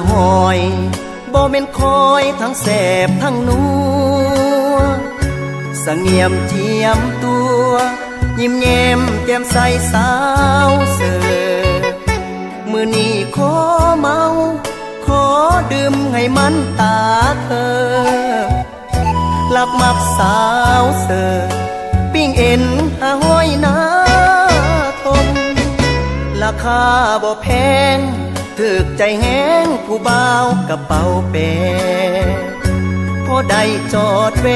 หอยบ่แม่นคอยทั้งแสบทั้งนัวสงเงียมเจียมตัวยิ้มแย้มแก้มใสสาวเสิร์ฟมื้อนี้ขอเมาขอดื่มให้มันตาเธอลักมักสาวเสิร์ฟปิ้งเอ็นหาห้อยนาทมราคาบ่แพงถึกใจแห้งผู้บ่าวกระเป๋าเป้พอได้จอดแว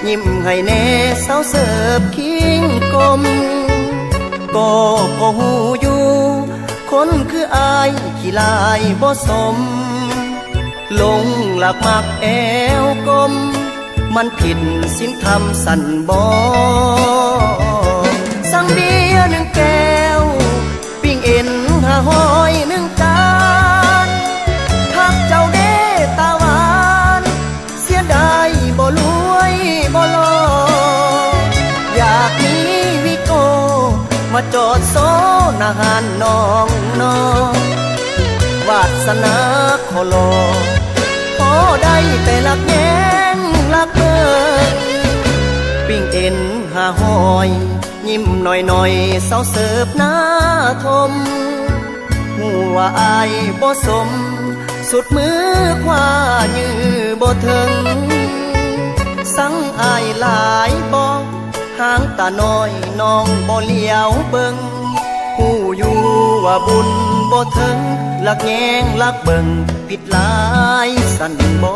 ยิ้มให้แน่สาวเสิร์ฟคิงกลมก็พอหูอยู่คนคืออายขี้ลายบ่สมลงหลักมักแอวกลมมันผิดศีลธรรมสั่นบ่สั่งเบียร์1 แก้วปิ้งเอ็นหาหอย1 จานทักเจ้าเด้ตาหวานเสียดายบ่รวยบ่หล่ออยากมีวิโกมาจอดโซนอาหารน้องน้องวาสนาขอรอพอได้แต่ลักแย้งลักเบิ่งปิ้งเอ็นหาหอยยิ้มหน่อยๆสาวเสิร์ฟหน้าทมหัวอายบ่สมสุดมือคว้ายื้อบ่ถึงสั่งอายหลายบ่หางตาน้อยน้องบ่เลี้ยวเบิ่งหูอยู่ว่าบุญบ่ถึงลักแยงลักเบิ่งผิดหลายสั่นบ่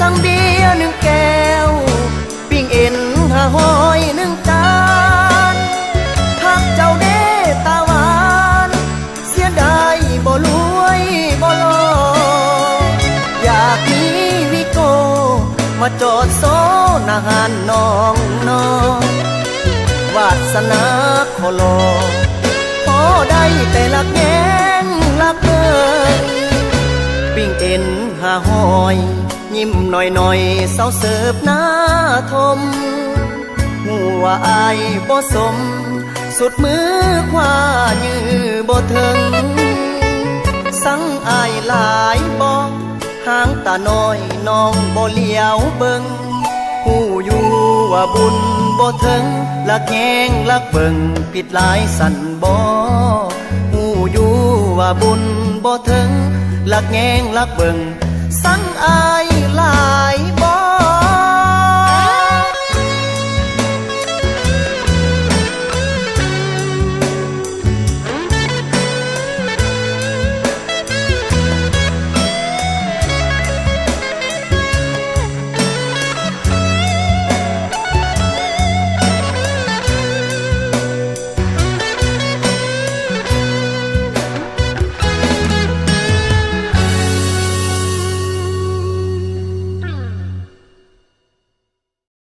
สั่งเบียร์1 แก้วปิ้งเอ็นหาหอย1 จานทักเจ้าเด้ตาหวานเสียดายบ่รวยบ่หล่ออยากมีวิโกมาจอดโซนอาหารน้องน้องวาสนาขอรอพอได้แต่ลักแย้งลักเบิ่งปิ้งเอ็นหาหอยยิ้มหน่อยๆสาวเสิร์ฟหน้าทมหัวอายบ่สมสุดมือคว้ายื้อบ่ถึงสั่งอายหลายบ่หางตาน้อยน้องบ่เลี้ยวเบิ่งหูอยู่ว่าบุญบ่ถึงลักแยงลักเบิ่งผิดหลายสั่นบ่หูอยู่ว่าบุญบ่ถึงลักแยงลักเบิ่งสั่งอายหลา